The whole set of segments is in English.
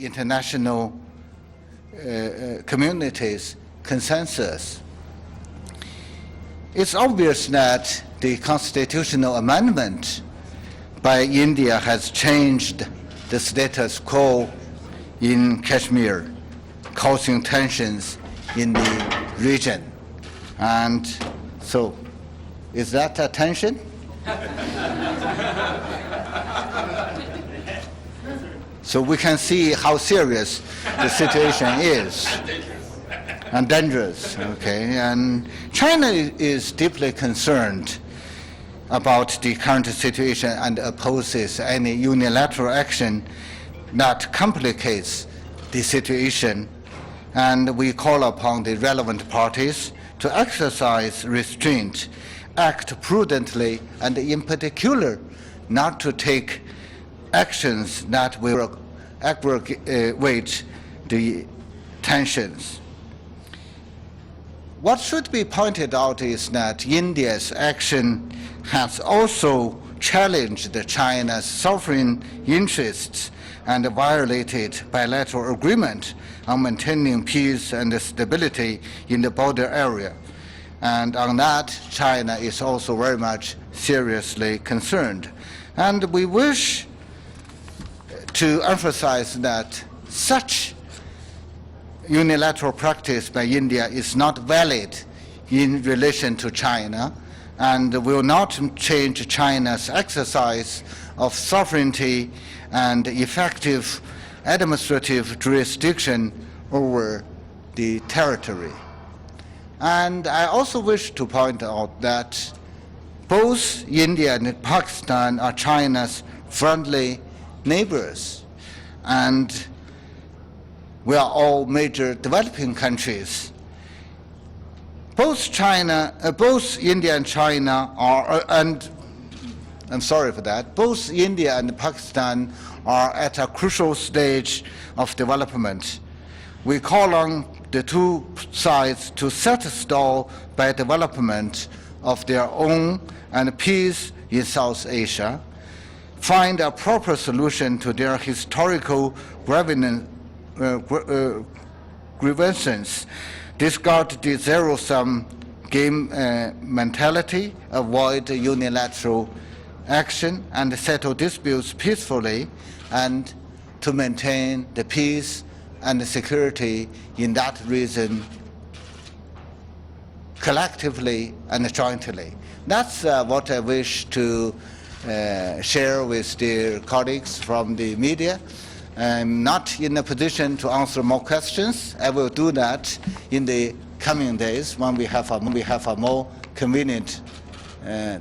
international community's consensus. It's obvious that the constitutional amendment by India has changed the status quo in Kashmir, causing tensions in the region. And so, is that a tension? So we can see how serious the situation is and dangerous, okay? And China is deeply concerned about the current situation and opposes any unilateral action that complicates the situation. And we call upon the relevant parties to exercise restraint, act prudently, and in particular, not to take actions that will aggravate the tensions. What should be pointed out is that India's action has also challenged China's sovereign interests and violated bilateral agreement on maintaining peace and stability in the border area. And on that, China is also very much seriously concerned. And we wish to emphasize that such unilateral practice by India is not valid in relation to China and will not change China's exercise of sovereignty and effective administrative jurisdiction over the territory. And I also wish to point out that both India and Pakistan are China's friendly neighbors, and we are all major developing countries. Both India and China are, and I'm sorry for that, both India and Pakistan are at a crucial stage of development. We call on the two sides to set a stall by development of their own and peace in South Asia, find a proper solution to their historical grievances, discard the zero-sum game mentality, avoid unilateral action, and settle disputes peacefully, and to maintain the peace and the security in that region collectively and jointly. That's what I wish to share with the colleagues from the media. I'm not in a position to answer more questions. I will do that in the coming days when we have a more convenient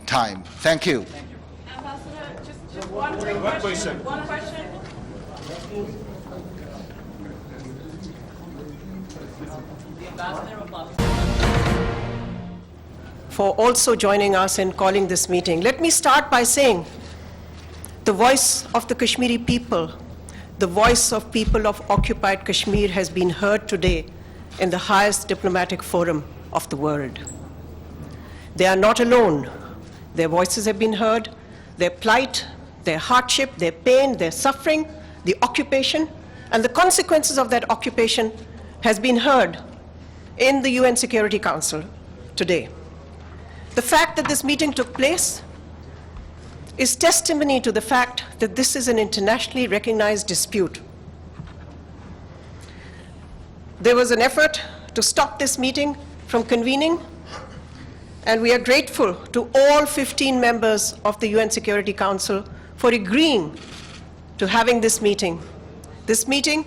time. Thank you. Ambassador, just one quick question. One question. The Ambassador of Pakistan. For also joining us in calling this meeting. Let me start by saying the voice of the Kashmiri people, the voice of people of occupied Kashmir has been heard today in the highest diplomatic forum of the world. They are not alone. Their voices have been heard, their plight, their hardship, their pain, their suffering, the occupation, and the consequences of that occupation has been heard in the UN Security Council today. The fact that this meeting took place is testimony to the fact that this is an internationally recognized dispute. There was an effort to stop this meeting from convening, and we are grateful to all 15 members of the UN Security Council for agreeing to having this meeting. This meeting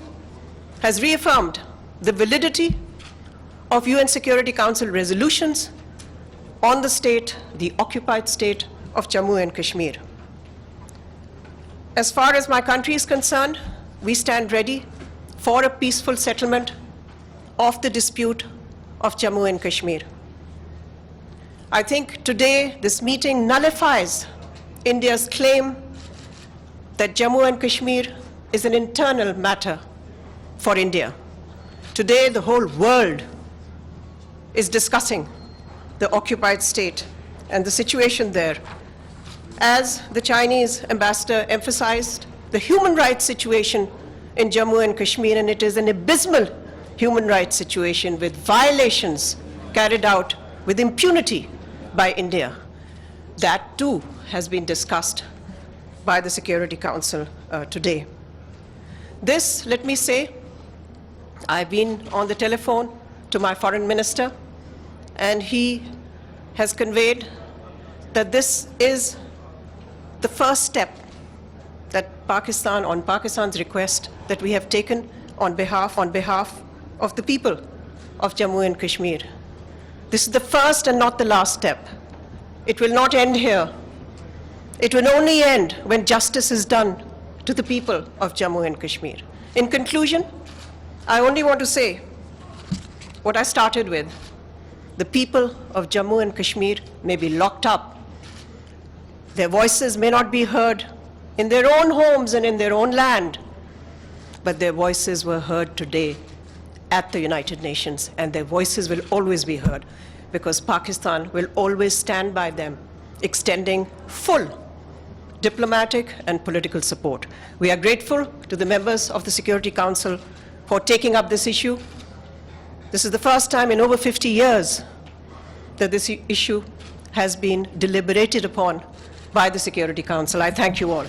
has reaffirmed the validity of UN Security Council resolutions on the state, the occupied state of Jammu and Kashmir. As far as my country is concerned, we stand ready for a peaceful settlement of the dispute of Jammu and Kashmir. I think today this meeting nullifies India's claim that Jammu and Kashmir is an internal matter for India. Today the whole world is discussing the occupied state and the situation there. As the Chinese ambassador emphasized, the human rights situation in Jammu and Kashmir, and it is an abysmal human rights situation with violations carried out with impunity by India. That too has been discussed by the Security Council today. This, let me say, I've been on the telephone to my foreign minister, and he has conveyed that this is the first step that Pakistan, on Pakistan's request, that we have taken on behalf of the people of Jammu and Kashmir. This is the first and not the last step. It will not end here. It will only end when justice is done to the people of Jammu and Kashmir. In conclusion, I only want to say what I started with. The people of Jammu and Kashmir may be locked up. Their voices may not be heard in their own homes and in their own land, but their voices were heard today at the United Nations, and their voices will always be heard, because Pakistan will always stand by them, extending full diplomatic and political support. We are grateful to the members of the Security Council for taking up this issue. This is the first time in over 50 years that this issue has been deliberated upon by the Security Council. I thank you all.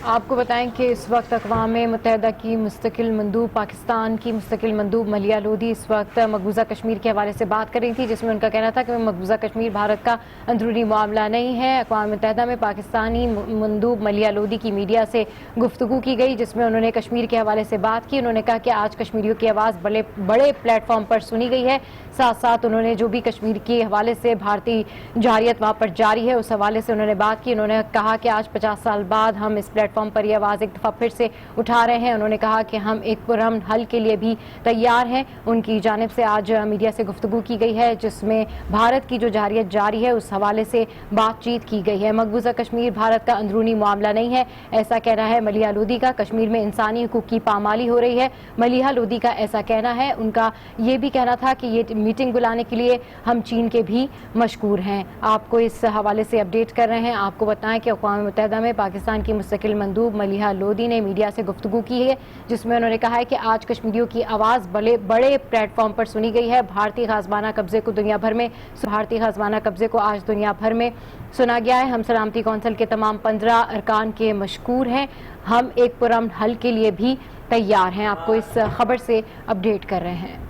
आपको बताएं कि इस वक्त अक़वाम मुत्तहिदा की मुस्तकिल मंदूब पाकिस्तान की मुस्तकिल मंदूब मलिया लोधी इस वक्त मकबूजा कश्मीर के हवाले से बात कर रही थी, जिसमें उनका कहना था कि मकबूजा कश्मीर भारत का अंदरूनी मामला नहीं है। अक़वाम मुत्तहिदा में पाकिस्तानी मंदूब मलिया लोधी की मीडिया से गुफ्तगू की गई, जिसमें उन्होंने कश्मीर के हवाले से बात की। उन्होंने कहा कि आज कश्मीरियों की आवाज़ बड़े प्लेटफॉर्म पर सुनी गई है। साथ साथ उन्होंने जो भी कश्मीर के हवाले से भारतीय जारियत वहाँ पर जारी है, उस हवाले से उन्होंने बात की। उन्होंने कहा कि आज 50 साल बाद हम इस प्लेटफॉर्म पर यह आवाज़ एक दफ़ा फिर से उठा रहे हैं। उन्होंने कहा कि हम एक पुरअमन हल के लिए भी तैयार हैं। उनकी जानिब से आज मीडिया से गुफ्तगू की गई है, जिसमें भारत की जो जारियत जारी है उस हवाले से बातचीत की गई है। मकबूजा कश्मीर भारत का अंदरूनी मामला नहीं है, ऐसा कहना है मलिहा लोधी का। कश्मीर में इंसानी हुकूक की पामाली हो रही है, मलिहा लोधी का ऐसा कहना है। उनका ये भी कहना था कि ये मीटिंग बुलाने के लिए हम चीन के भी मशकूर हैं। आपको इस हवाले से अपडेट कर रहे हैं। आपको बताएं कि अक़वाम मुत्तहिदा में पाकिस्तान की मुस्तकिल मंदूब मलिहा लोधी ने मीडिया से गुफ्तगू की है, जिसमें उन्होंने कहा है कि आज कश्मीरियों की आवाज़ बड़े प्लेटफॉर्म पर सुनी गई है। भारतीय ग़ाज़बाना कब्जे को दुनिया भर में आज दुनिया भर में सुना गया है। हम सलामती कौंसिल के तमाम 15 अरकान के मशकूर हैं। हम एक पुरअमन हल के लिए भी तैयार हैं। आपको इस खबर से अपडेट कर रहे हैं।